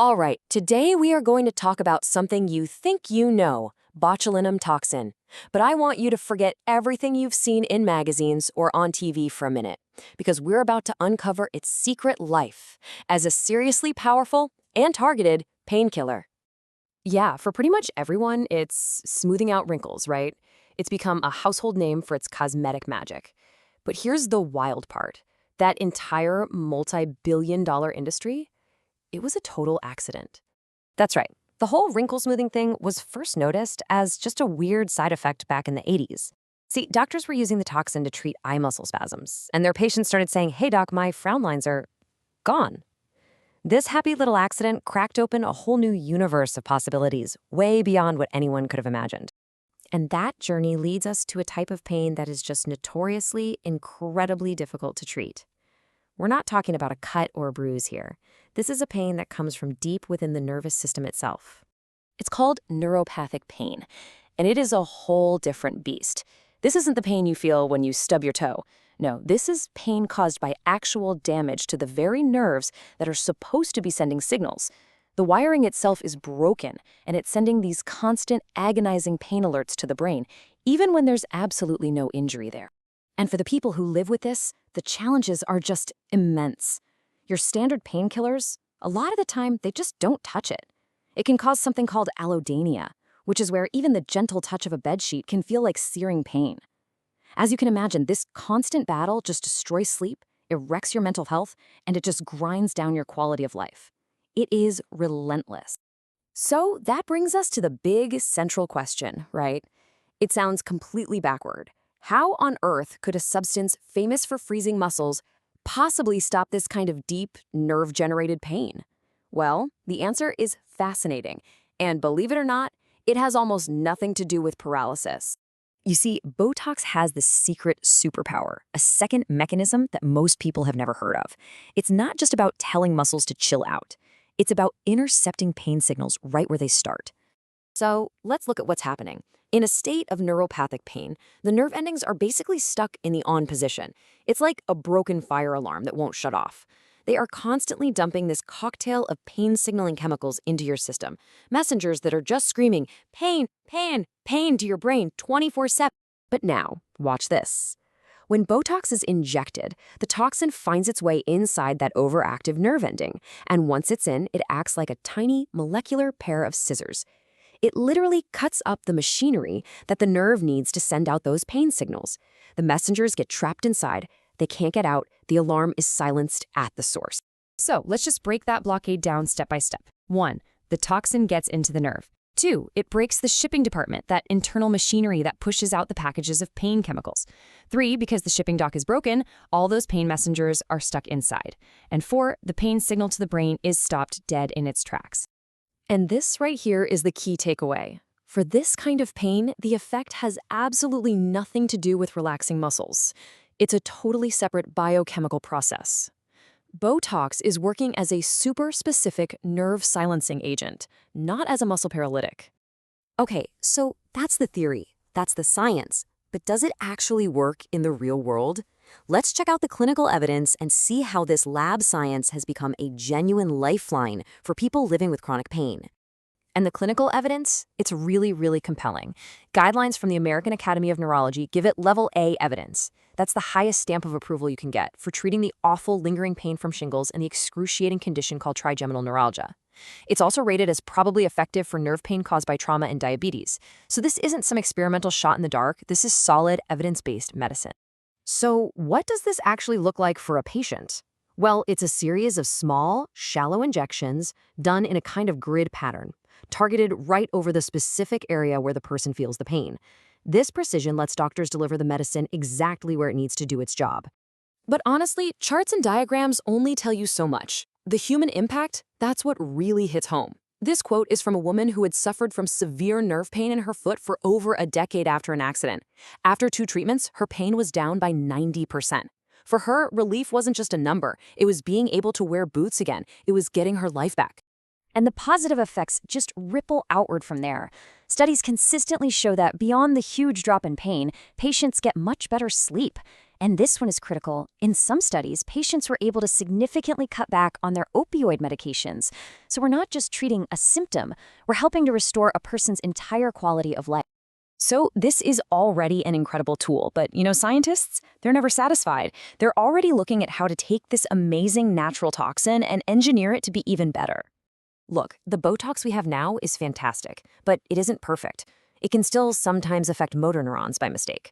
All right, today we are going to talk about something you think you know, botulinum toxin. But I want you to forget everything you've seen in magazines or on TV for a minute, because we're about to uncover its secret life as a seriously powerful and targeted painkiller. Yeah, for pretty much everyone, it's smoothing out wrinkles, right? It's become a household name for its cosmetic magic. But here's the wild part. That entire multi-billion-dollar industry, it was a total accident. That's right. The whole wrinkle smoothing thing was first noticed as just a weird side effect back in the 80s. See, doctors were using the toxin to treat eye muscle spasms, and their patients started saying, "Hey doc, my frown lines are gone." This happy little accident cracked open a whole new universe of possibilities, way beyond what anyone could have imagined. And that journey leads us to a type of pain that is just notoriously incredibly difficult to treat. We're not talking about a cut or a bruise here. This is a pain that comes from deep within the nervous system itself. It's called neuropathic pain, and it is a whole different beast. This isn't the pain you feel when you stub your toe. No, this is pain caused by actual damage to the very nerves that are supposed to be sending signals. The wiring itself is broken, and it's sending these constant, agonizing pain alerts to the brain, even when there's absolutely no injury there. And for the people who live with this, the challenges are just immense. Your standard painkillers, a lot of the time, they just don't touch it. It can cause something called allodynia, which is where even the gentle touch of a bedsheet can feel like searing pain. As you can imagine, this constant battle just destroys sleep, it wrecks your mental health, and it just grinds down your quality of life. It is relentless. So that brings us to the big central question, right? It sounds completely backward. How on earth could a substance famous for freezing muscles possibly stop this kind of deep, nerve-generated pain? Well, the answer is fascinating, and believe it or not, it has almost nothing to do with paralysis. You see, Botox has this secret superpower, a second mechanism that most people have never heard of. It's not just about telling muscles to chill out. It's about intercepting pain signals right where they start. So let's look at what's happening. In a state of neuropathic pain, the nerve endings are basically stuck in the on position. It's like a broken fire alarm that won't shut off. They are constantly dumping this cocktail of pain-signaling chemicals into your system, messengers that are just screaming, "Pain, pain, pain" to your brain 24/7. But now, watch this. When Botox is injected, the toxin finds its way inside that overactive nerve ending, and once it's in, it acts like a tiny molecular pair of scissors. It literally cuts up the machinery that the nerve needs to send out those pain signals. The messengers get trapped inside, they can't get out, the alarm is silenced at the source. So let's just break that blockade down step by step. 1. The toxin gets into the nerve. 2. It breaks the shipping department, that internal machinery that pushes out the packages of pain chemicals. 3. Because the shipping dock is broken, all those pain messengers are stuck inside. And 4. The pain signal to the brain is stopped dead in its tracks. And this right here is the key takeaway. For this kind of pain, the effect has absolutely nothing to do with relaxing muscles. It's a totally separate biochemical process. Botox is working as a super-specific nerve silencing agent, not as a muscle paralytic. Okay, so that's the theory, that's the science, but does it actually work in the real world? Let's check out the clinical evidence and see how this lab science has become a genuine lifeline for people living with chronic pain. And the clinical evidence, it's really, really compelling. Guidelines from the American Academy of Neurology give it level A evidence. That's the highest stamp of approval you can get for treating the awful lingering pain from shingles and the excruciating condition called trigeminal neuralgia. It's also rated as probably effective for nerve pain caused by trauma and diabetes. So this isn't some experimental shot in the dark, this is solid, evidence-based medicine. So what does this actually look like for a patient? Well, it's a series of small, shallow injections done in a kind of grid pattern, targeted right over the specific area where the person feels the pain. This precision lets doctors deliver the medicine exactly where it needs to do its job. But honestly, charts and diagrams only tell you so much. The human impact, that's what really hits home. This quote is from a woman who had suffered from severe nerve pain in her foot for over a decade after an accident. After 2 treatments, her pain was down by 90%. For her, relief wasn't just a number. It was being able to wear boots again. It was getting her life back. And the positive effects just ripple outward from there. Studies consistently show that beyond the huge drop in pain, patients get much better sleep. And this one is critical. In some studies, patients were able to significantly cut back on their opioid medications. So we're not just treating a symptom, we're helping to restore a person's entire quality of life. So this is already an incredible tool, but scientists, they're never satisfied. They're already looking at how to take this amazing natural toxin and engineer it to be even better. Look, the Botox we have now is fantastic, but it isn't perfect. It can still sometimes affect motor neurons by mistake.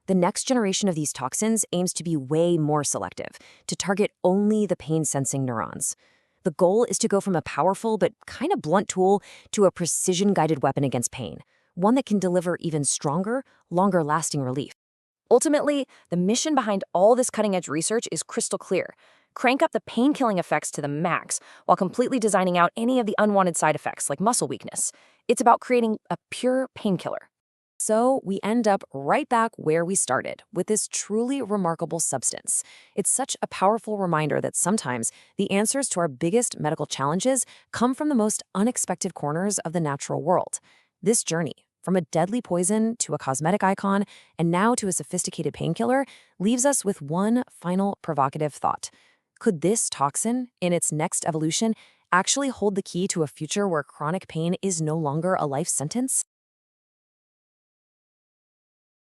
The next generation of these toxins aims to be way more selective, to target only the pain-sensing neurons. The goal is to go from a powerful but kind of blunt tool to a precision-guided weapon against pain, one that can deliver even stronger, longer-lasting relief. Ultimately, the mission behind all this cutting-edge research is crystal clear. Crank up the pain-killing effects to the max while completely designing out any of the unwanted side effects like muscle weakness. It's about creating a pure painkiller. So we end up right back where we started, with this truly remarkable substance. It's such a powerful reminder that sometimes the answers to our biggest medical challenges come from the most unexpected corners of the natural world. This journey, from a deadly poison to a cosmetic icon, and now to a sophisticated painkiller, leaves us with one final provocative thought. Could this toxin, in its next evolution, actually hold the key to a future where chronic pain is no longer a life sentence?